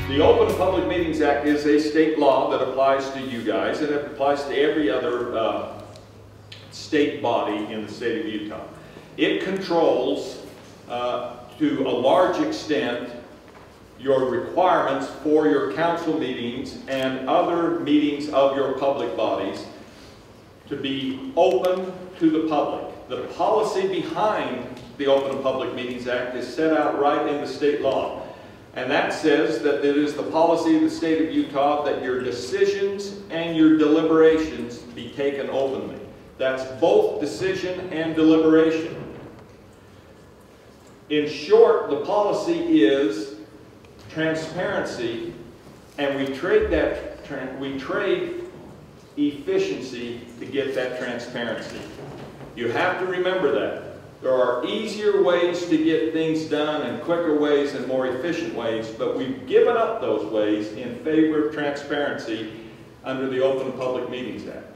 The Open Public Meetings Act is a state law that applies to you guys, and it applies to every other state body in the state of Utah. It controls, to a large extent, your requirements for your council meetings and other meetings of your public bodies to be open to the public. The policy behind the Open Public Meetings Act is set out right in the state law. And that says that it is the policy of the state of Utah that your decisions and your deliberations be taken openly. That's both decision and deliberation. In short, the policy is transparency, and we trade efficiency to get that transparency. You have to remember that. There are easier ways to get things done and quicker ways and more efficient ways, but we've given up those ways in favor of transparency under the Open Public Meetings Act.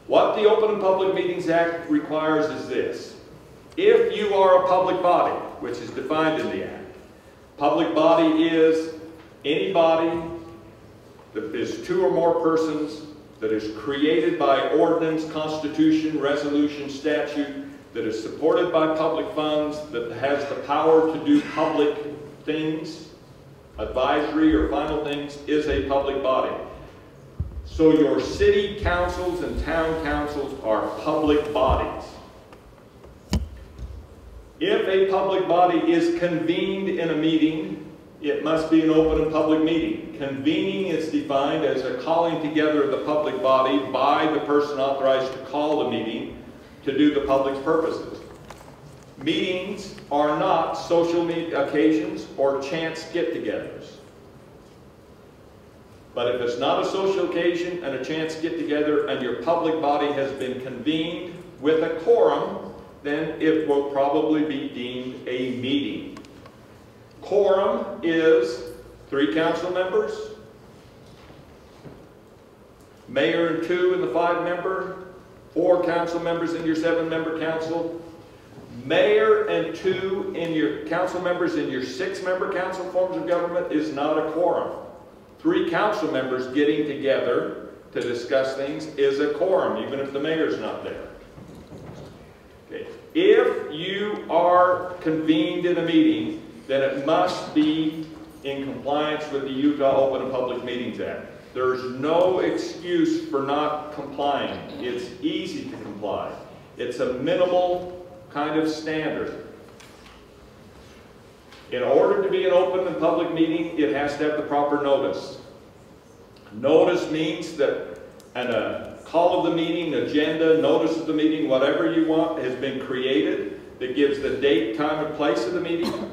What the Open Public Meetings Act requires is this. If you are a public body, which is defined in the Act, public body is any body that is 2 or more persons, that is created by ordinance, constitution, resolution, statute, that is supported by public funds, that has the power to do public things, advisory or final things, is a public body. So your city councils and town councils are public bodies. If a public body is convened in a meeting, it must be an open and public meeting. Convening is defined as a calling together of the public body by the person authorized to call the meeting to do the public's purposes. Meetings are not social occasions or chance get-togethers. But if it's not a social occasion and a chance get-together and your public body has been convened with a quorum, then it will probably be deemed a meeting. Quorum is 3 council members, mayor and 2 in the 5-member, 4 council members in your 7-member council, mayor and 2 in your council members in your 6-member council forms of government is not a quorum. 3 council members getting together to discuss things is a quorum, even if the mayor's not there. Okay. If you are convened in a meeting, then it must be in compliance with the Utah Open and Public Meetings Act. There's no excuse for not complying. It's easy to comply. It's a minimal kind of standard. In order to be an open and public meeting, it has to have the proper notice. Notice means that a call of the meeting, agenda, notice of the meeting, whatever you want, has been created that gives the date, time, and place of the meeting.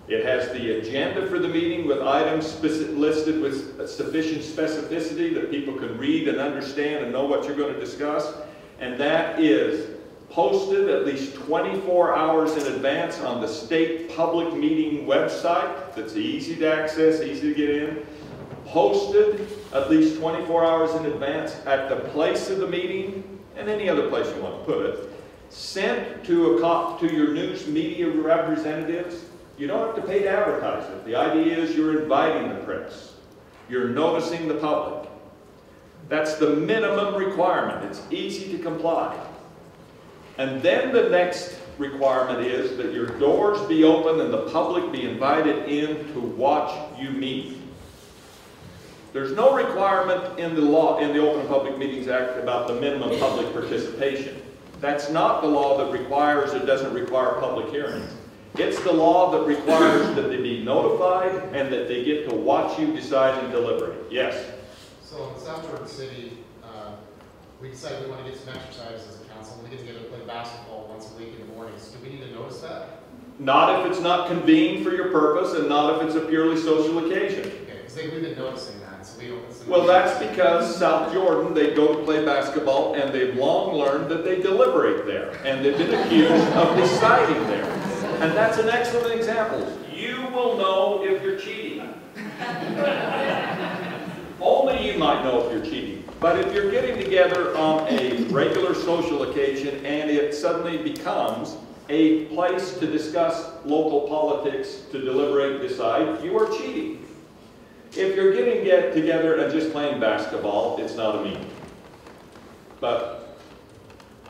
It has the agenda for the meeting with items listed with sufficient specificity that people can read and understand and know what you're going to discuss. And that is posted at least 24 hours in advance on the state public meeting website that's easy to access, easy to get in. Posted at least 24 hours in advance at the place of the meeting and any other place you want to put it. Sent to your news media representatives. You don't have to pay to advertise it. The idea is you're inviting the press. You're noticing the public. That's the minimum requirement. It's easy to comply. And then the next requirement is that your doors be open and the public be invited in to watch you meet. There's no requirement in the law, in the Open Public Meetings Act, about the minimum public participation. That's not the law that requires or doesn't require public hearings. It's the law that requires that they be notified and that they get to watch you decide and deliberate. Yes? So in South Jordan City, we decided we want to get some exercise as a council. We get together to play basketball once a week in the mornings. Do we need to notice that? Not if it's not convened for your purpose and not if it's a purely social occasion. Okay, because we've been noticing that. So we don't, well, that's because South Jordan, they go to play basketball and they've long learned that they deliberate there. And they've been accused of deciding there. And that's an excellent example. You will know if you're cheating. Only you might know if you're cheating. But if you're getting together on a regular social occasion and it suddenly becomes a place to discuss local politics, to deliberate, decide, you are cheating. If you're getting together and just playing basketball, it's not a meeting. But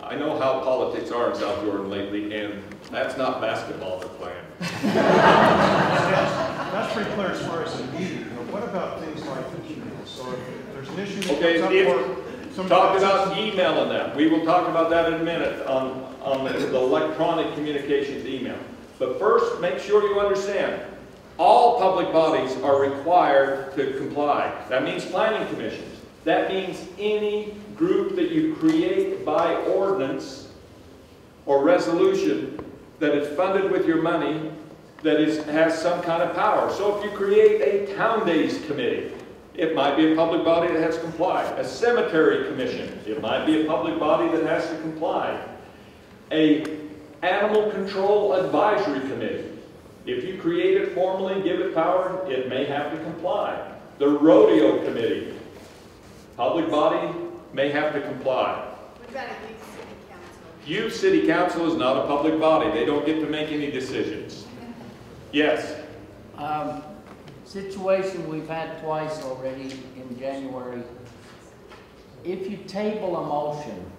I know how politics are in South Jordan lately, and that's not basketball they're playing. That's pretty clear as far as the meeting. What about things like email? So if there's an issue that Okay, comes up or talk about emailing that. We will talk about that in a minute on the electronic communications email. But first, make sure you understand, all public bodies are required to comply. That means planning commissions. That means any group that you create by ordinance or resolution that is funded with your money that has some kind of power. So if you create a town days committee, it might be a public body that has to comply. A cemetery commission, it might be a public body that has to comply. A animal control advisory committee, if you create it formally and give it power, it may have to comply. The rodeo committee, public body, may have to comply. What about a youth city council? Youth city council is not a public body. They don't get to make any decisions. Yes? Situation we've had twice already in January. If you table a motion,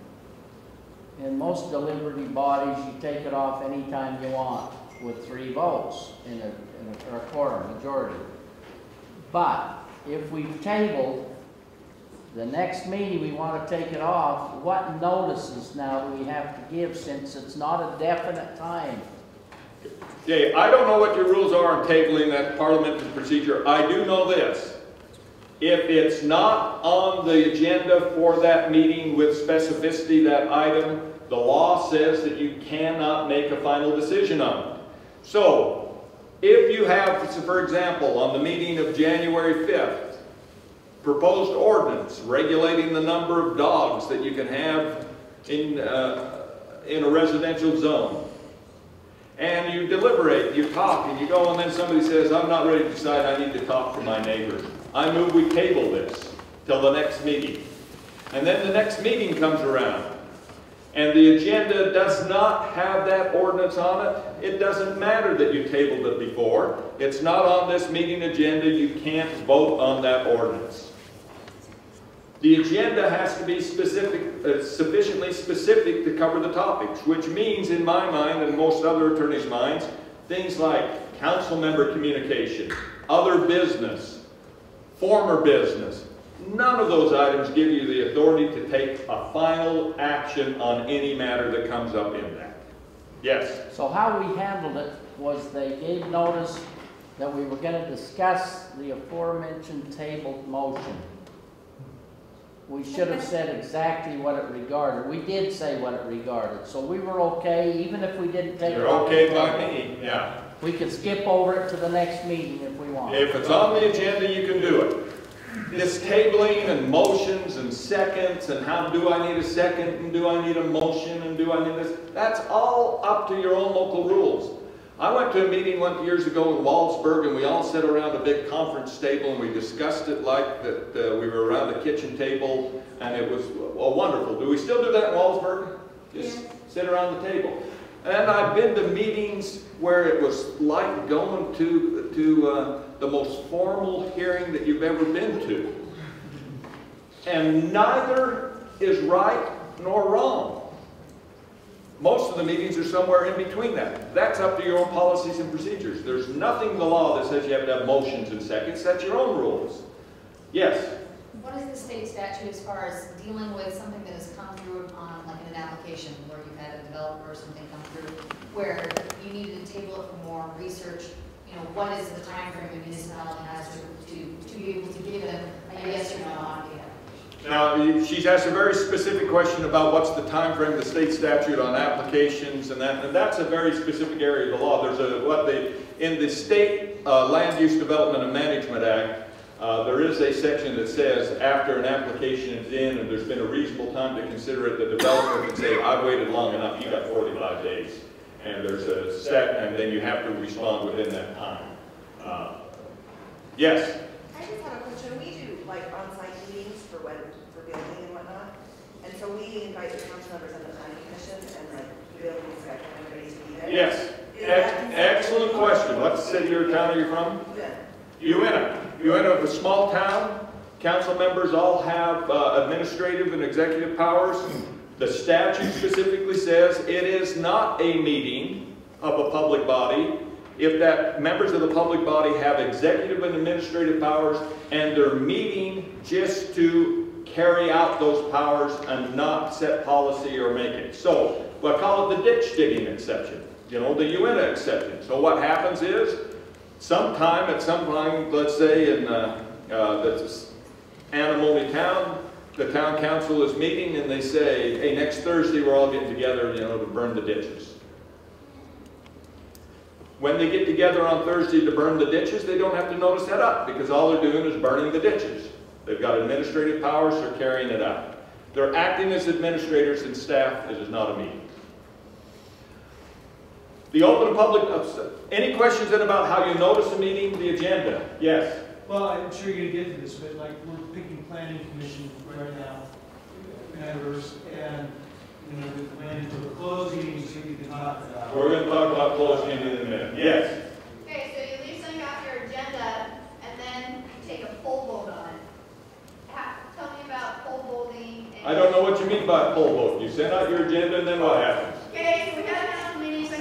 in most deliberative bodies, you take it off anytime you want with 3 votes in a quorum, majority. But if we've tabled, the next meeting we want to take it off, what notices now do we have to give since it's not a definite time? Okay, I don't know what your rules are on tabling that parliamentary procedure. I do know this. If it's not on the agenda for that meeting with specificity, that item, the law says that you cannot make a final decision on it. So, if you have, for example, on the meeting of January 5th, proposed ordinance regulating the number of dogs that you can have in a residential zone, and you deliberate, you talk, and you go, and then somebody says, I'm not ready to decide, I need to talk to my neighbor. I move we table this till the next meeting. And then the next meeting comes around, and the agenda does not have that ordinance on it. It doesn't matter that you tabled it before. It's not on this meeting agenda. You can't vote on that ordinance. The agenda has to be sufficiently specific to cover the topics, which means, in my mind and most other attorneys' minds, things like council member communication, other business, former business. None of those items give you the authority to take a final action on any matter that comes up in that. Yes? So how we handled it was they gave notice that we were going to discuss the aforementioned tabled motion. We should have said exactly what it regarded. We did say what it regarded, so we were okay, even if we didn't take it. You're okay by me, yeah. We could skip over it to the next meeting if we want. If it's on the agenda, you can do it. This tabling and motions and seconds and how do I need a second and do I need a motion and do I need this, that's all up to your own local rules. I went to a meeting years ago in Wallsburg, and we all sat around a big conference table and we discussed it like that we were around the kitchen table, and it was wonderful. Do we still do that in Wallsburg? Just sit around the table. And I've been to meetings where it was like going to the most formal hearing that you've ever been to. And neither is right nor wrong. Most of the meetings are somewhere in between that. That's up to your own policies and procedures. There's nothing in the law that says you have to have motions and seconds. That's your own rules. Yes? What is the state statute as far as dealing with something that has come through on, like in an application where you've had a developer or something come through where you needed to table it for more research? You know, what is the time frame a municipality has to be able to give them a yes or no on the application? Now, she's asked a very specific question about what's the time frame of the state statute on applications, and that's a very specific area of the law. There's in the State Land Use Development and Management Act, there is a section that says after an application is in and there's been a reasonable time to consider it, the developer can say, I've waited long enough, you got 45 days. And there's a set, and then you have to respond within that time. Yes? I just have a question. We do like on-site meetings for building and whatnot, and so we invite the council members and the planning commission, and like building inspector, everybody to be there. Yes. Excellent question. What city or town are you from? Yeah. Uinta. UNO is a small town. Council members all have administrative and executive powers. The statute specifically says it is not a meeting of a public body if that members of the public body have executive and administrative powers and they're meeting just to carry out those powers and not set policy or make it. So we'll call it the ditch digging exception, you know, the UNA exception. So what happens is sometime, let's say in the Anamomi town, the town council is meeting and they say, hey, next Thursday we're all getting together, you know, to burn the ditches. When they get together on Thursday to burn the ditches, they don't have to notice that up because all they're doing is burning the ditches. They've got administrative powers, they're carrying it out. They're acting as administrators and staff. It is not a meeting. The open and public, any questions then about how you notice a meeting, the agenda? Yes? Well, I'm sure you're gonna get to this, but like, we're picking planning commission right now, members, and, you know, we went into a closed meeting, so you can talk about. We're going to talk about closing it in a minute. Yes? Okay, so you leave something off your agenda, and then you take a poll vote on it. Tell me about poll voting. I don't know what you mean by poll vote. You send out your agenda and then what happens? Okay, so we had a council meeting, so I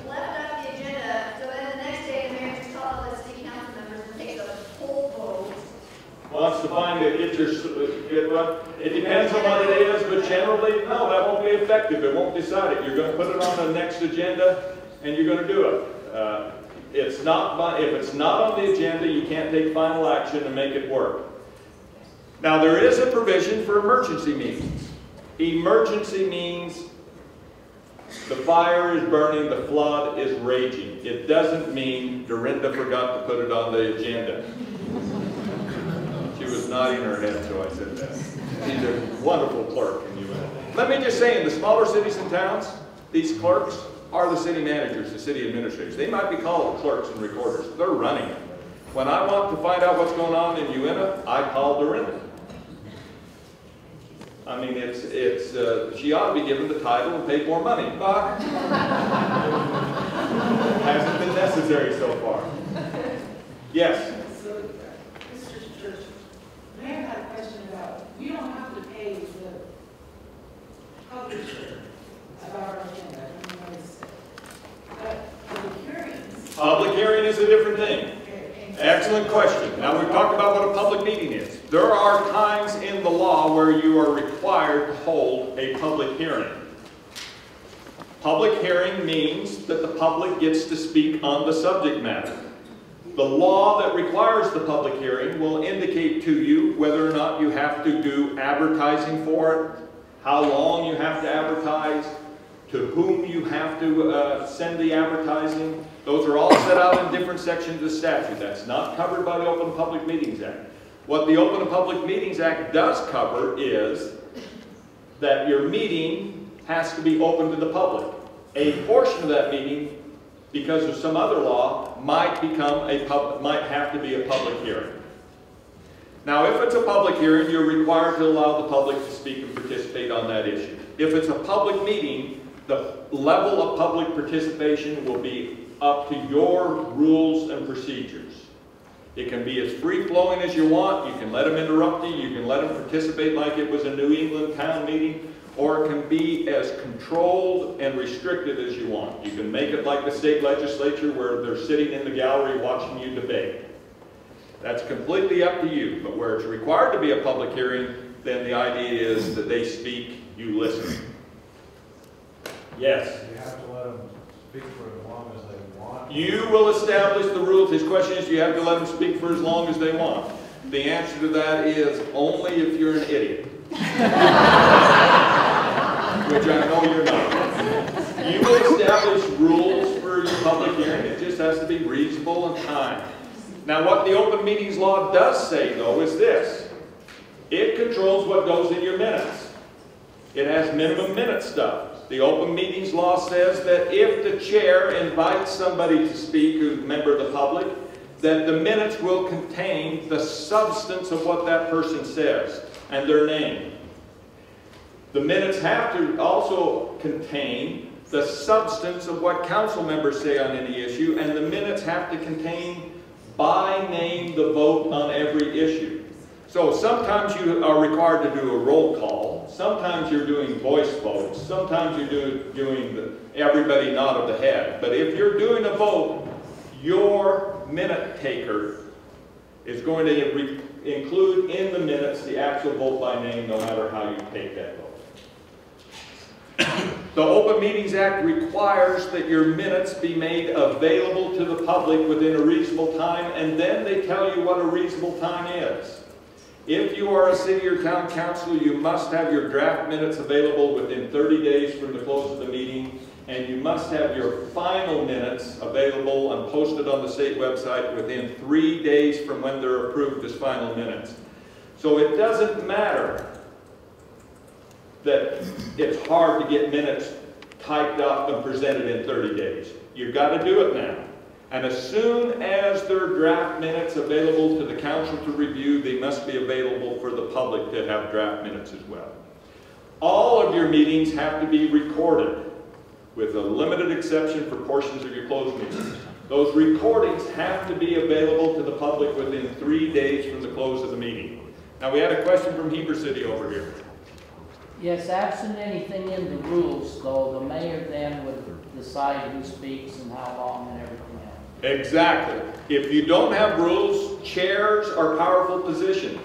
left out the agenda, so then the next day, the mayor just called all the city council members and take a poll vote. Wants to find it, it depends on what it is, but generally, no, that won't be effective. It won't decide it. You're going to put it on the next agenda and you're going to do it. If it's not on the agenda, you can't take final action and make it work. Now, there is a provision for emergency meetings. Emergency means the fire is burning, the flood is raging. It doesn't mean Dorinda forgot to put it on the agenda. She was nodding her head, so I said that. She's a wonderful clerk in UNO. Let me just say, in the smaller cities and towns, these clerks are the city managers, the city administrators. They might be called clerks and recorders. They're running it. When I want to find out what's going on in UNO, I call Dorinda. I mean, she ought to be given the title and paid more money, but hasn't been necessary so far. Yes? So, Mr. Church, Mayor had a question about, we don't have to pay the publisher about our agenda. I don't know what to say. But public hearings. Public hearing is a different thing. Excellent question. Now we've talked about what a public meeting is. There are times in the law where you are required to hold a public hearing. Public hearing means that the public gets to speak on the subject matter. The law that requires the public hearing will indicate to you whether or not you have to do advertising for it, how long you have to advertise, to whom you have to send the advertising. Those are all set out in different sections of the statute. That's not covered by the Open Public Meetings Act. What the Open Public Meetings Act does cover is that your meeting has to be open to the public. A portion of that meeting, because of some other law, might have to be a public hearing. Now, if it's a public hearing, you're required to allow the public to speak and participate on that issue. If it's a public meeting, the level of public participation will be up to your rules and procedures. It can be as free-flowing as you want. You can let them interrupt you. You can let them participate like it was a New England town meeting. Or it can be as controlled and restricted as you want. You can make it like the state legislature where they're sitting in the gallery watching you debate. That's completely up to you. But where it's required to be a public hearing, then the idea is that they speak, you listen. Yes? You have to let them speak for as long as they want. You will establish the rules. His question is, do you have to let them speak for as long as they want? The answer to that is only if you're an idiot. Which I know you're not. You will establish rules for your public hearing. It just has to be reasonable and timed. Now, what the Open Meetings Law does say, though, is this. It controls what goes in your minutes. It has minimum minute stuff. The Open Meetings Law says that if the chair invites somebody to speak who's a member of the public, that the minutes will contain the substance of what that person says and their name. The minutes have to also contain the substance of what council members say on any issue, and the minutes have to contain by name the vote on every issue. So sometimes you are required to do a roll call, sometimes you're doing voice votes, sometimes you're doing everybody nod of the head. But if you're doing a vote, your minute taker is going to include in the minutes the actual vote by name, no matter how you take that vote. The Open Meetings Act requires that your minutes be made available to the public within a reasonable time, and then they tell you what a reasonable time is. If you are a city or town council, you must have your draft minutes available within 30 days from the close of the meeting, and you must have your final minutes available and posted on the state website within 3 days from when they're approved as final minutes. So it doesn't matter that it's hard to get minutes typed up and presented in 30 days. You've got to do it now. And as soon as there are draft minutes available to the council to review, they must be available for the public to have draft minutes as well. All of your meetings have to be recorded, with a limited exception for portions of your closed meetings. Those recordings have to be available to the public within 3 days from the close of the meeting. Now, we had a question from Heber City over here. Yes, absent anything in the rules, though, the mayor then would decide who speaks and how long and everything else. Exactly. If you don't have rules, chairs are powerful positions.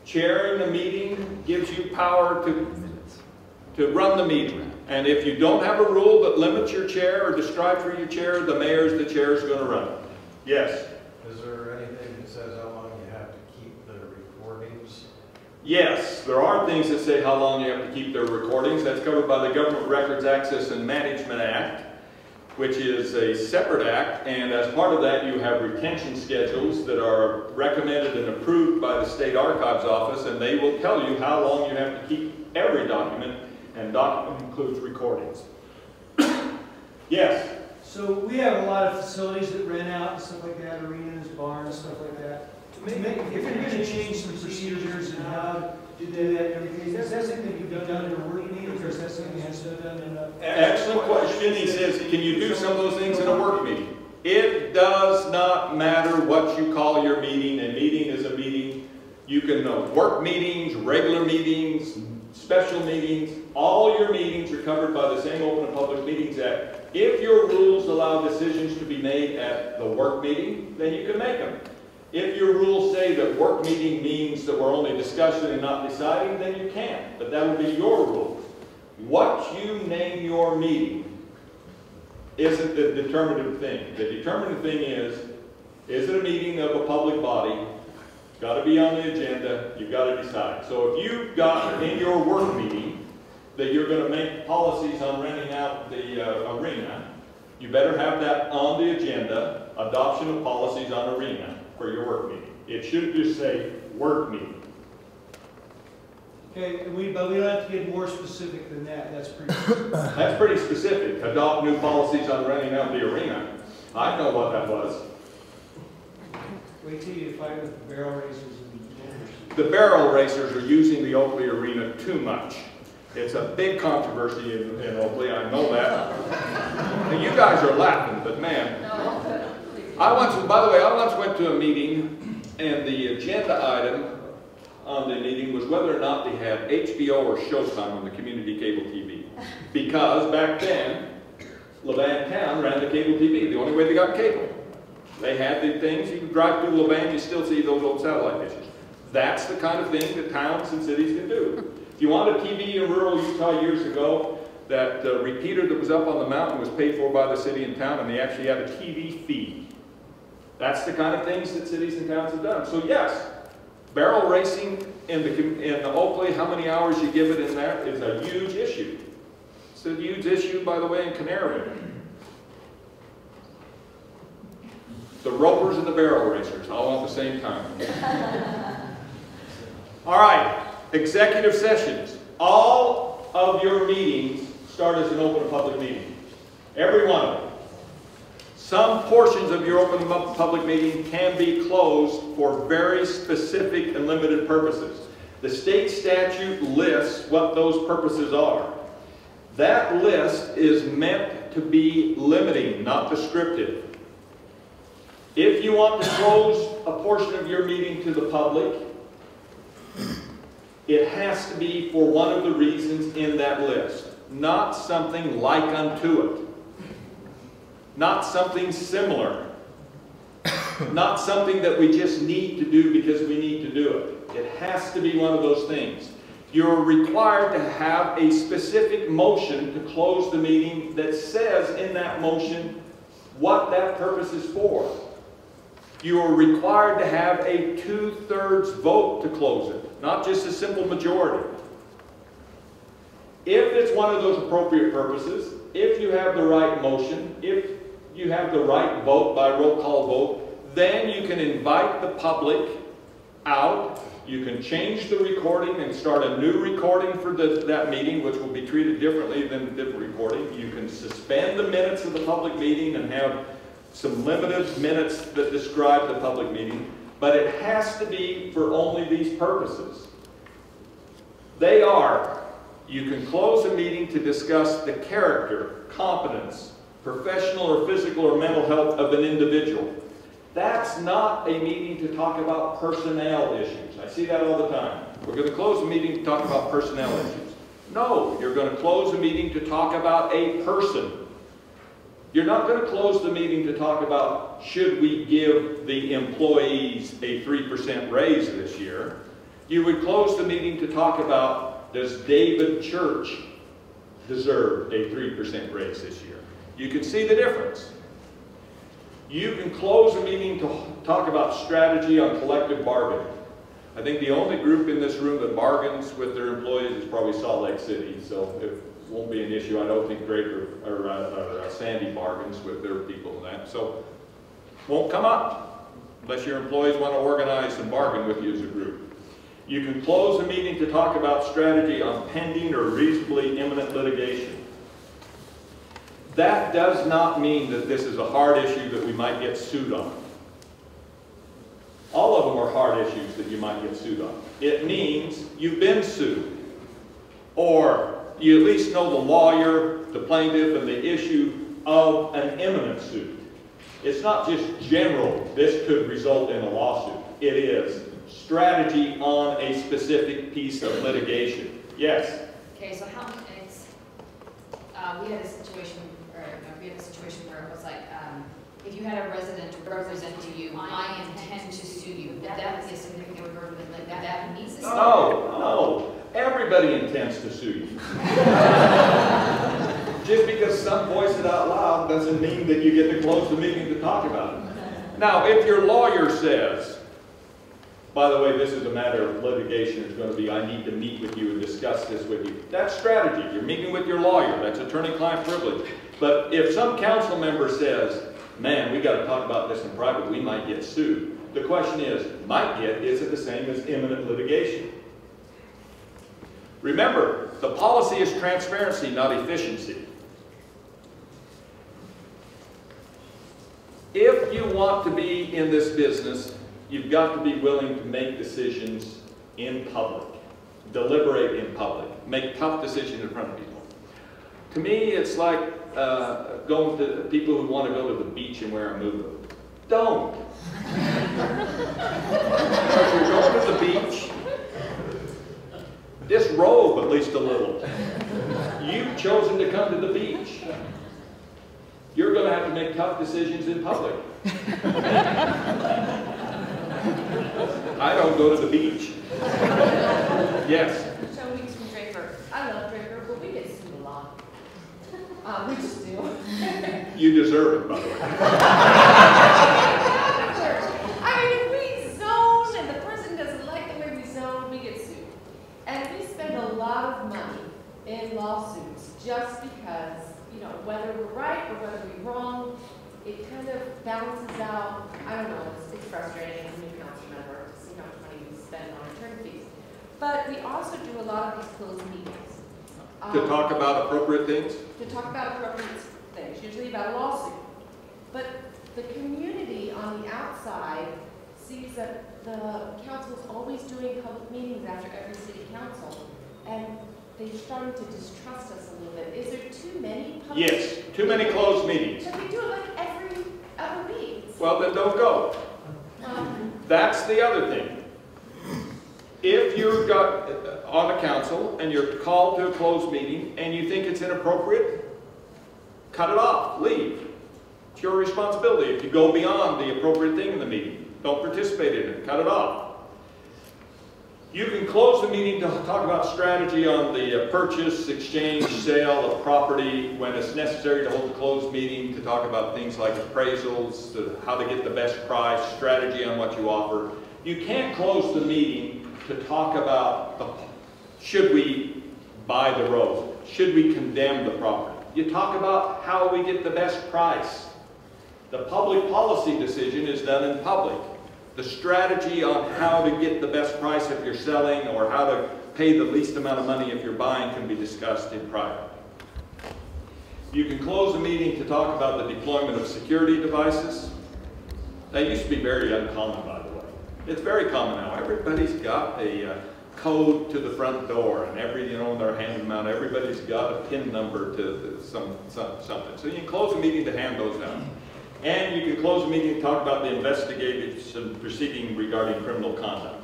Chairing the meeting gives you power to run the meeting. And if you don't have a rule that limits your chair or describes for your chair, the chair is going to run it. Yes? Is there anything that says how long you have to keep the recordings? Yes, there are things that say how long you have to keep their recordings. That's covered by the Government Records Access and Management Act, which is a separate act, and as part of that you have retention schedules that are recommended and approved by the State Archives Office, and they will tell you how long you have to keep every document, and document includes recordings. Yes? So we have a lot of facilities that rent out and stuff like that, arenas, barns, stuff like that. If you're going to change some procedures and how to do that and everything, is that something that you've done in a working meeting, or is that something that's done in a... Excellent question. He says, can you do some of those things in a work meeting? It does not matter what you call your meeting. A meeting is a meeting. You can work meetings, regular meetings, special meetings. All your meetings are covered by the same Open and Public Meetings Act. If your rules allow decisions to be made at the work meeting, then you can make them. If your rules say that work meeting means that we're only discussing and not deciding, then you can't. But that would be your rules. What you name your meeting isn't the determinative thing. The determinative thing is it a meeting of a public body? It's got to be on the agenda. You've got to decide. So if you've got in your work meeting that you're going to make policies on renting out the arena, you better have that on the agenda, adoption of policies on arena, for your work meeting. It should just say work meeting. Okay, but we don't have to get more specific than that. That's pretty specific. That's pretty specific. Adopt new policies on renting out the arena. I know what that was. Wait till you fight with the barrel racers and The barrel racers are using the Oakley Arena too much. It's a big controversy in Oakley, I know that. And you guys are laughing, but man, by the way, I once went to a meeting, and the agenda item on the meeting was whether or not they had HBO or Showtime on the community cable TV. Because back then, Levan Town ran the cable TV, the only way they got cable. They had the things, you can drive through Levan, you still see those old satellite dishes. That's the kind of thing that towns and cities can do. If you wanted TV in rural Utah years ago, that repeater that was up on the mountain was paid for by the city and town, and they actually had a TV feed. That's the kind of things that cities and towns have done. So yes, barrel racing in the Oakley, how many hours you give it in there is a huge issue. It's a huge issue, by the way, in Canaryville. The ropers and the barrel racers, all at the same time. All right, executive sessions. All of your meetings start as an open and public meeting. Every one of them. Some portions of your open public meeting can be closed for very specific and limited purposes. The state statute lists what those purposes are. That list is meant to be limiting, not descriptive. If you want to close a portion of your meeting to the public, it has to be for one of the reasons in that list. Not something like unto it. Not something similar. Not something that we just need to do because we need to do it. It has to be one of those things. You're required to have a specific motion to close the meeting that says in that motion what that purpose is for. You are required to have a 2/3 vote to close it, not just a simple majority. If it's one of those appropriate purposes, if you have the right motion, if you have the right vote by roll call vote, then you can invite the public out. You can change the recording and start a new recording for that meeting, which will be treated differently than a different recording. You can suspend the minutes of the public meeting and have some limited minutes that describe the public meeting, but it has to be for only these purposes. They are, you can close a meeting to discuss the character, competence, professional or physical or mental health of an individual. That's not a meeting to talk about personnel issues. I see that all the time. We're going to close a meeting to talk about personnel issues. No, you're going to close a meeting to talk about a person. You're not going to close the meeting to talk about should we give the employees a 3% raise this year. You would close the meeting to talk about, does David Church deserve a 3% raise this year? You can see the difference. You can close a meeting to talk about strategy on collective bargaining. I think the only group in this room that bargains with their employees is probably Salt Lake City, so it won't be an issue. I don't think Drake or Sandy bargains with their people and that, so won't come up unless your employees want to organize and bargain with you as a group. You can close a meeting to talk about strategy on pending or reasonably imminent litigation. That does not mean that this is a hard issue that we might get sued on. All of them are hard issues that you might get sued on. It means you've been sued, or you at least know the lawyer, the plaintiff, and the issue of an imminent suit. It's not just general, this could result in a lawsuit. It is strategy on a specific piece of litigation. Yes? Okay, so how many, we had a situation where it was like, if you had a resident represent to you, I intend to sue you, would that be a significant burden, like that needs to? No. Everybody intends to sue you. Just because some voice it out loud doesn't mean that you get to close the meeting to talk about it. Now, if your lawyer says, by the way, this is a matter of litigation, it's going to be, I need to meet with you and discuss this with you. That's strategy. You're meeting with your lawyer. That's attorney-client privilege. But if some council member says, man, we got to talk about this in private, we might get sued. The question is, might get, is it the same as imminent litigation? Remember, the policy is transparency, not efficiency. If you want to be in this business, you've got to be willing to make decisions in public, deliberate in public, make tough decisions in front of people. To me, it's like going to people who want to go to the beach and wear a muumuu. Don't. If you're going to the beach, disrobe at least a little. You've chosen to come to the beach. You're going to have to make tough decisions in public. I don't go to the beach. Yes? Joe Weeks from Draper. I love Draper, but we get sued a lot. We just do. You deserve it, by the way. I mean, if we zone and the person doesn't like the way we zone, we get sued. And we spend a lot of money in lawsuits just because, you know, whether we're right or whether we're wrong, it kind of balances out. I don't know, it's frustrating as a new council member to see how much money we spend on attorney fees. But we also do a lot of these closed meetings. To talk about appropriate things? To talk about appropriate things, usually about a lawsuit. But the community on the outside sees that the council is always doing public meetings after every city council, and they're starting to distrust us a little bit. Is there too many public? Yes, too many closed meetings. But we do it like every other week. Well, then don't go. That's the other thing. If you're on a council and you're called to a closed meeting and you think it's inappropriate, cut it off, leave. It's your responsibility. If you go beyond the appropriate thing in the meeting, don't participate in it, cut it off. You can close the meeting to talk about strategy on the purchase, exchange, sale of property when it's necessary to hold a closed meeting to talk about things like appraisals, how to get the best price, strategy on what you offer. You can't close the meeting to talk about should we buy the road, should we condemn the property. You talk about how we get the best price. The public policy decision is done in public. The strategy on how to get the best price if you're selling or how to pay the least amount of money if you're buying can be discussed in private. You can close a meeting to talk about the deployment of security devices. That used to be very uncommon, by the way. It's very common now. Everybody's got a code to the front door, and they're handing them out. Everybody's got a PIN number to something. So you can close a meeting to hand those out. And you can close a meeting to talk about the investigation proceeding regarding criminal conduct.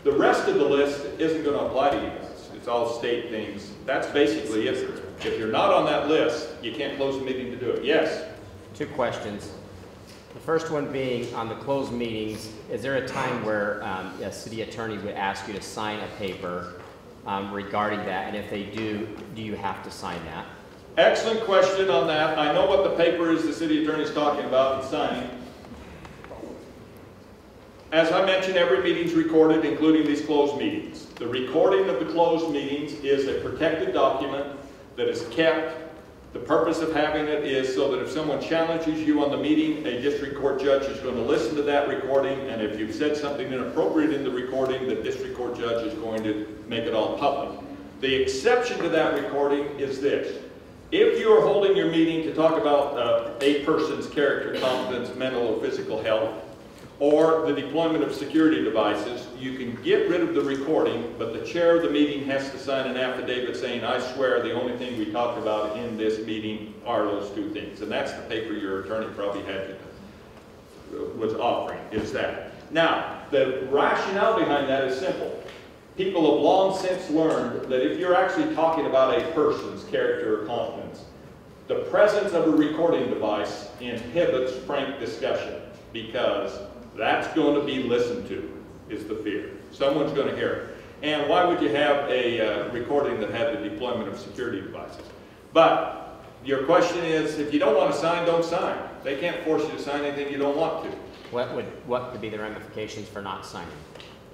The rest of the list isn't going to apply to you guys. It's all state things. That's basically it. If you're not on that list, you can't close a meeting to do it. Yes? 2 questions. The first one being on the closed meetings, is there a time where a city attorney would ask you to sign a paper regarding that? And if they do you have to sign that? Excellent question on that. I know what the paper is the city attorney is talking about and signing. As I mentioned, every meeting is recorded, including these closed meetings. The recording of the closed meetings is a protected document that is kept. The purpose of having it is so that if someone challenges you on the meeting, a district court judge is going to listen to that recording, and if you've said something inappropriate in the recording, the district court judge is going to make it all public. The exception to that recording is this. If you are holding your meeting to talk about a person's character, competence, mental or physical health, or the deployment of security devices, you can get rid of the recording, but the chair of the meeting has to sign an affidavit saying, I swear the only thing we talked about in this meeting are those 2 things. And that's the paper your attorney probably was offering, is that. Now, the rationale behind that is simple. People have long since learned that if you're actually talking about a person's character or competence, the presence of a recording device inhibits frank discussion because that's going to be listened to, is the fear. Someone's going to hear it. And why would you have a recording that had the deployment of security devices? But your question is, if you don't want to sign, don't sign. They can't force you to sign anything you don't want to. What would be the ramifications for not signing?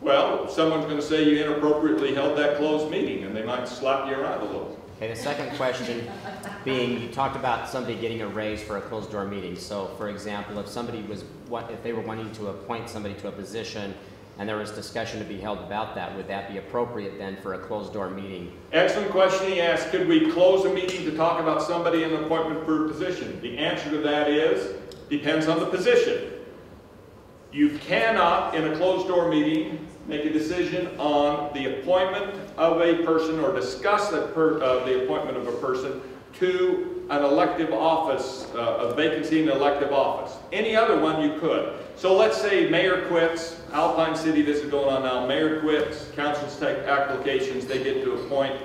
Well, someone's going to say you inappropriately held that closed meeting, and they might slap you around a little. Okay, the second question being, you talked about somebody getting a raise for a closed door meeting. So, for example, if they were wanting to appoint somebody to a position and there was discussion to be held about that, would that be appropriate then for a closed door meeting? Excellent question he asked. Could we close a meeting to talk about somebody in an appointment for a position? The answer to that is, depends on the position. You cannot, in a closed door meeting, make a decision on the appointment of a person or discuss the appointment of a person to an elective office, a vacancy in an elective office. Any other one you could. So let's say mayor quits, Alpine City, this is going on now, mayor quits, councils take applications, they get to appoint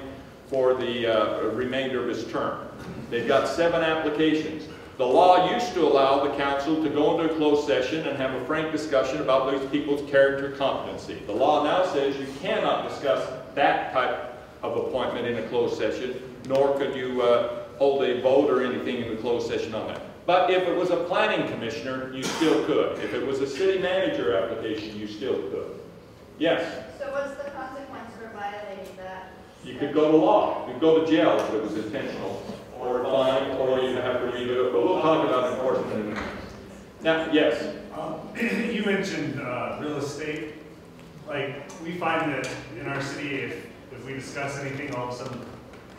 for the remainder of his term. They've got 7 applications. The law used to allow the council to go into a closed session and have a frank discussion about those people's character competency. The law now says you cannot discuss that type of appointment in a closed session, nor could you hold a vote or anything in the closed session on that. But if it was a planning commissioner, you still could. If it was a city manager application, you still could. Yes? So what's the consequence for violating that? You could go to law. You could go to jail if it was intentional. Or fine, or you'd have to redo it, but we'll talk about enforcement in a minute. Now, yes? You mentioned real estate. Like, we find that in our city, if we discuss anything, all of a sudden, the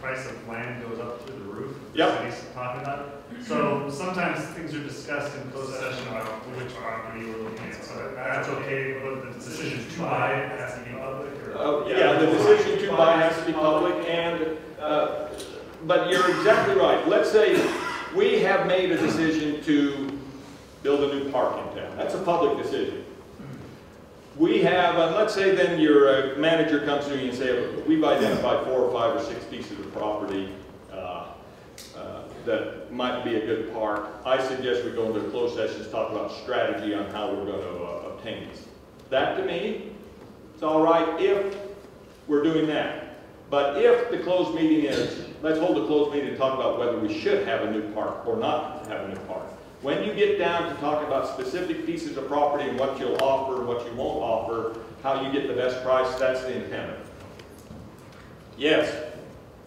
price of land goes up through the roof. Yep. The city's talking about it. So sometimes things are discussed in closed session about which property we're looking at. So that's okay, but the decision to buy it has to be public? Or Yeah, the decision to buy has to be public, and but you're exactly right. Let's say we have made a decision to build a new park in town. That's a public decision. We have, let's say then your manager comes to you and say, we've identified 4 or 5 or 6 pieces of property that might be a good park. I suggest we go into closed sessions, talk about strategy on how we're going to obtain these. That to me, it's all right if we're doing that. But if the closed meeting is, let's hold a closed meeting and talk about whether we should have a new park or not have a new park. When you get down to talk about specific pieces of property and what you'll offer and what you won't offer, how you get the best price, that's the intent of it. Yes?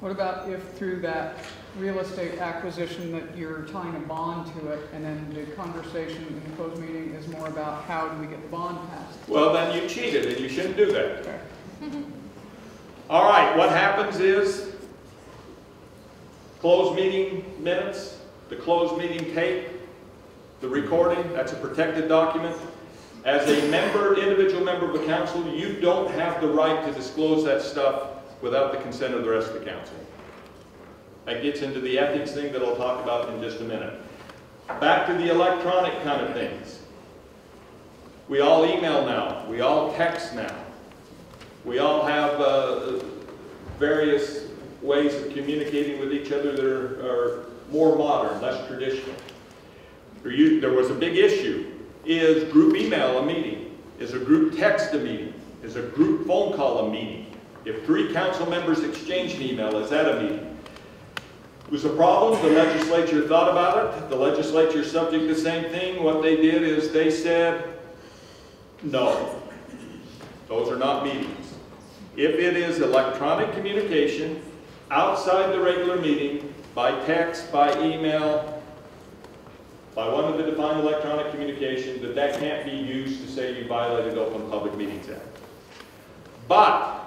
What about if through that real estate acquisition that you're tying a bond to it, and then the conversation in the closed meeting is more about how do we get the bond passed? Well, then you cheated and you shouldn't do that. Okay. All right, what happens is closed meeting minutes, the closed meeting tape, the recording, that's a protected document. As a member, individual member of the council, you don't have the right to disclose that stuff without the consent of the rest of the council. That gets into the ethics thing that I'll talk about in just a minute. Back to the electronic kind of things. We all email now. We all text now. We all have various ways of communicating with each other that are more modern, less traditional. There was a big issue. Is group email a meeting? Is a group text a meeting? Is a group phone call a meeting? If 3 council members exchange an email, is that a meeting? It was a problem. The legislature thought about it. The legislature subject the same thing. What they did is they said, no, those are not meetings. If it is electronic communication outside the regular meeting, by text, by email, by one of the defined electronic communications, that can't be used to say you violated Open Public Meetings Act. But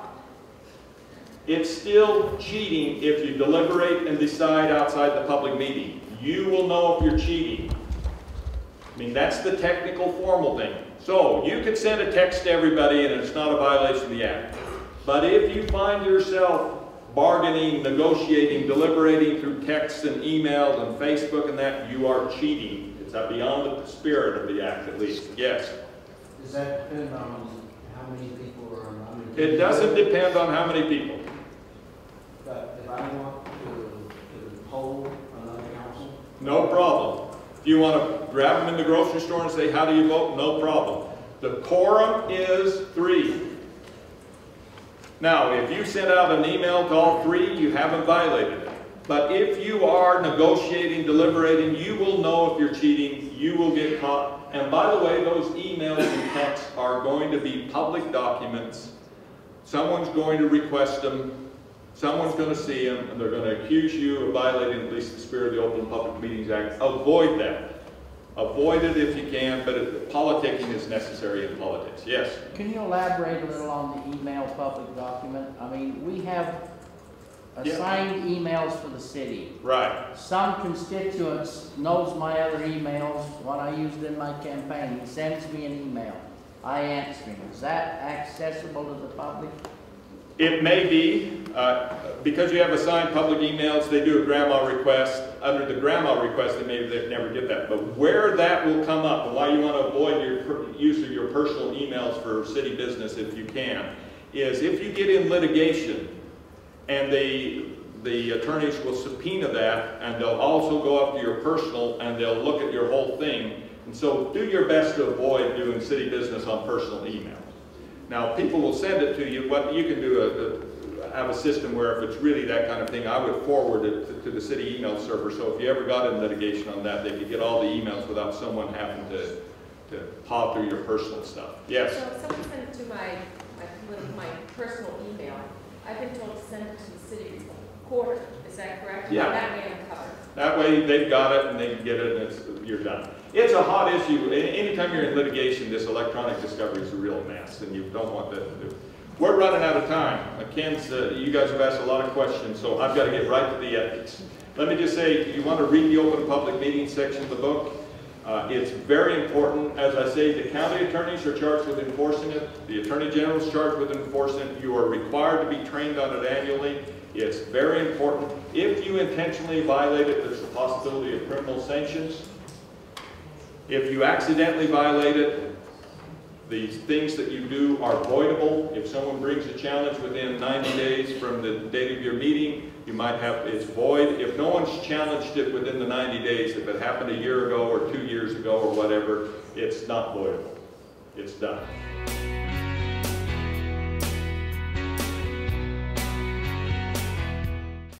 it's still cheating if you deliberate and decide outside the public meeting. You will know if you're cheating. I mean, that's the technical, formal thing. So, you could send a text to everybody and it's not a violation of the Act. But if you find yourself bargaining, negotiating, deliberating through texts and emails and Facebook and that, you are cheating. It's beyond the spirit of the Act, at least. Yes? Does that depend on how many people are on? It doesn't depend on how many people. But if I want to poll another council? No problem. If you want to grab them in the grocery store and say, how do you vote? No problem. The quorum is 3. Now, if you send out an email to all 3, you haven't violated it. But if you are negotiating, deliberating, you will know if you're cheating. You will get caught. And by the way, those emails and texts are going to be public documents. Someone's going to request them. Someone's going to see them, and they're going to accuse you of violating at least the spirit of the Open Public Meetings Act. Avoid that. Avoid it if you can, but politicking is necessary in politics. Yes? Can you elaborate a little on the email public document? I mean, we have assigned emails for the city. Right. Some constituents knows my other emails, what I used in my campaign. He sends me an email. I answer him. Is that accessible to the public? It may be, because you have assigned public emails, they do a grandma request. Under the grandma request, they never get that. But where that will come up, and why you want to avoid your use of your personal emails for city business if you can, is if you get in litigation, and the attorneys will subpoena that, and they'll also go up to your personal, and they'll look at your whole thing. And so do your best to avoid doing city business on personal email. Now, people will send it to you. What you can do have a system where if it's really that kind of thing, I would forward it to the city email server. So if you ever got in litigation on that, they could get all the emails without someone having to paw through your personal stuff. Yes? So if someone sent it to my personal email, I've been told to send it to the city quarter. Is that correct? Yeah. That way I'm covered. That way they've got it and they can get it and you're done. It's a hot issue. Anytime you're in litigation, this electronic discovery is a real mess, and you don't want that to do. We're running out of time. Ken's, you guys have asked a lot of questions, so I've got to get right to the ethics. Let me just say, you want to read the Open Public Meetings section of the book. It's very important. As I say, the county attorneys are charged with enforcing it. The Attorney General is charged with enforcing it. You are required to be trained on it annually. It's very important. If you intentionally violate it, there's the possibility of criminal sanctions. If you accidentally violate it, the things that you do are voidable. If someone brings a challenge within 90 days from the date of your meeting, you might have, it's void. If no one's challenged it within the 90 days, if it happened a year ago or 2 years ago or whatever, it's not voidable. It's done.